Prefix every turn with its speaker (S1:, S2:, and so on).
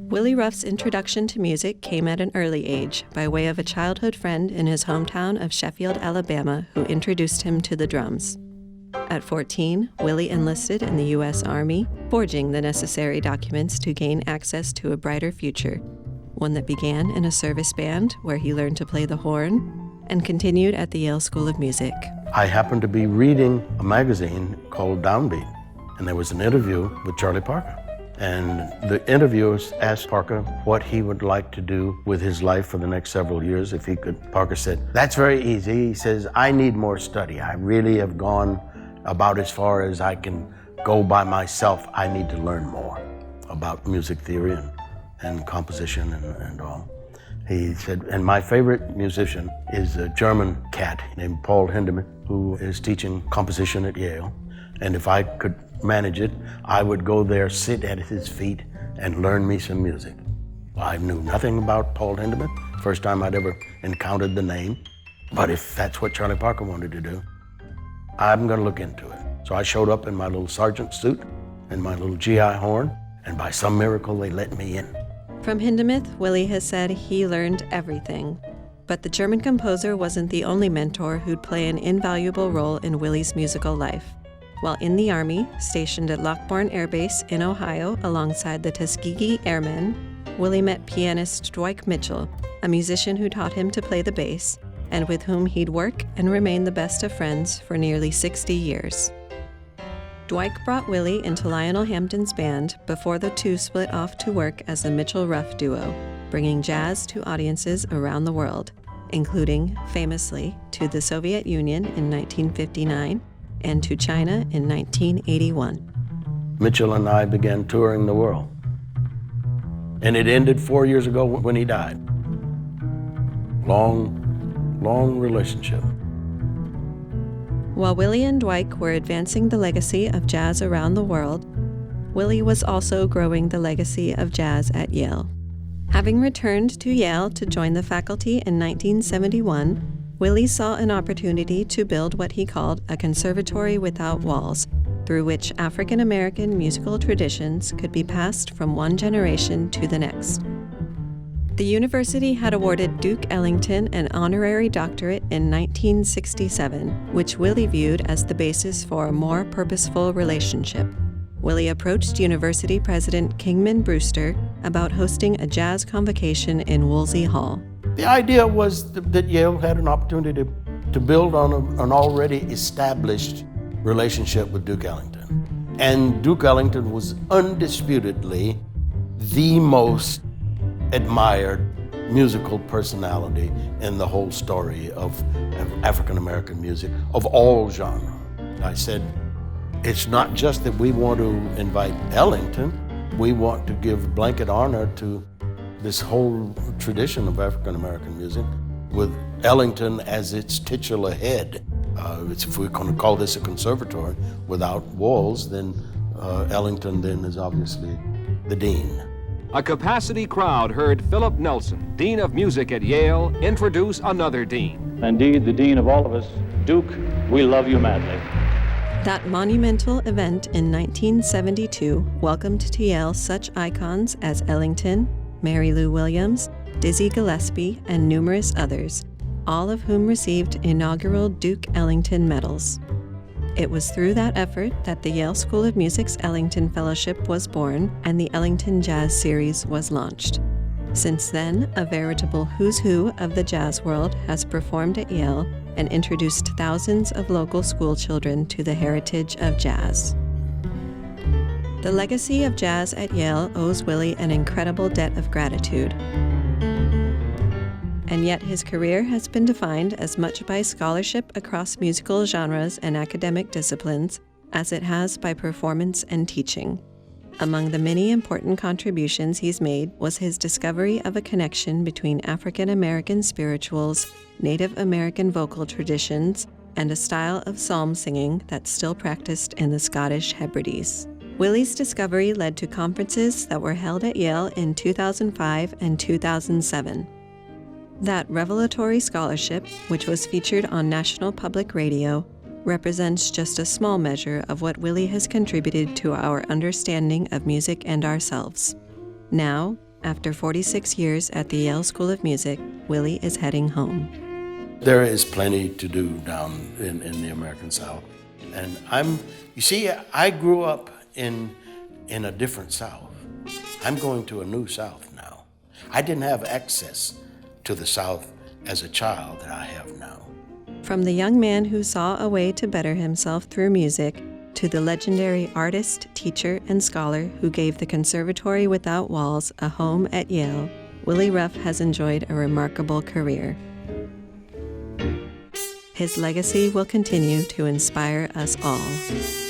S1: Willie Ruff's introduction to music came at an early age by way of a childhood friend in his hometown of Sheffield, Alabama, who introduced him to the drums. At 14, Willie enlisted in the U.S. Army, forging the necessary documents to gain access to a brighter future, one that began in a service band where he learned to play the horn and continued at the Yale School of Music.
S2: I happened to be reading a magazine called Downbeat, and there was an interview with Charlie Parker. And the interviewers asked Parker what he would like to do with his life for the next several years if he could. Parker said, "That's very easy." He says, "I need more study. I really have gone about as far as I can go by myself. I need to learn more about music theory and composition and all." He said, and my favorite musician is a German cat named Paul Hindemann, who is teaching composition at Yale. And if I could manage it, I would go there, sit at his feet, and learn me some music. I knew nothing about Paul Hindemann, first time I'd ever encountered the name. But if that's what Charlie Parker wanted to do, I'm gonna look into it. So I showed up in my little sergeant suit and my little GI horn, and by some miracle, they let me in.
S1: From Hindemith, Willie has said he learned everything. But the German composer wasn't the only mentor who'd play an invaluable role in Willie's musical life. While in the Army, stationed at Lockbourne Air Base in Ohio alongside the Tuskegee Airmen, Willie met pianist Dwight Mitchell, a musician who taught him to play the bass, and with whom he'd work and remain the best of friends for nearly 60 years. Dwight brought Willie into Lionel Hampton's band before the two split off to work as the Mitchell-Ruff duo, bringing jazz to audiences around the world, including, famously, to the Soviet Union in 1959, and to China in 1981.
S2: Mitchell and I began touring the world. And it ended 4 years ago when he died. Long relationship.
S1: While Willie and Dwight were advancing the legacy of jazz around the world, Willie was also growing the legacy of jazz at Yale. Having returned to Yale to join the faculty in 1971, Willie saw an opportunity to build what he called a Conservatory Without Walls, through which African American musical traditions could be passed from one generation to the next. The university had awarded Duke Ellington an honorary doctorate in 1967, which Willie viewed as the basis for a more purposeful relationship. Willie approached university president Kingman Brewster about hosting a jazz convocation in Woolsey Hall.
S2: The idea was that Yale had an opportunity to build on an already established relationship with Duke Ellington. And Duke Ellington was undisputedly the most admired musical personality in the whole story of African American music of all genres. I said, it's not just that we want to invite Ellington, we want to give blanket honor to this whole tradition of African American music with Ellington as its titular head. If we're going to call this a conservatory without walls, then Ellington then is obviously the dean.
S3: A capacity crowd heard Philip Nelson, Dean of Music at Yale, introduce another dean.
S4: Indeed, the dean of all of us, Duke, we love you madly.
S1: That monumental event in 1972 welcomed to Yale such icons as Ellington, Mary Lou Williams, Dizzy Gillespie, and numerous others, all of whom received inaugural Duke Ellington medals. It was through that effort that the Yale School of Music's Ellington Fellowship was born and the Ellington Jazz Series was launched. Since then, a veritable who's who of the jazz world has performed at Yale and introduced thousands of local school children to the heritage of jazz. The legacy of jazz at Yale owes Willie an incredible debt of gratitude. And yet his career has been defined as much by scholarship across musical genres and academic disciplines as it has by performance and teaching. Among the many important contributions he's made was his discovery of a connection between African American spirituals, Native American vocal traditions, and a style of psalm singing that's still practiced in the Scottish Hebrides. Willie's discovery led to conferences that were held at Yale in 2005 and 2007. That revelatory scholarship, which was featured on National Public Radio, represents just a small measure of what Willie has contributed to our understanding of music and ourselves. Now, After 46 years at the Yale School of Music, Willie is heading home.
S2: There is plenty to do down in the American South. And you see, I grew up in a different South. I'm going to a new South now. I didn't have access to the South as a child that I have now.
S1: From the young man who saw a way to better himself through music, to the legendary artist, teacher, and scholar who gave the Conservatory Without Walls a home at Yale, Willie Ruff has enjoyed a remarkable career. His legacy will continue to inspire us all.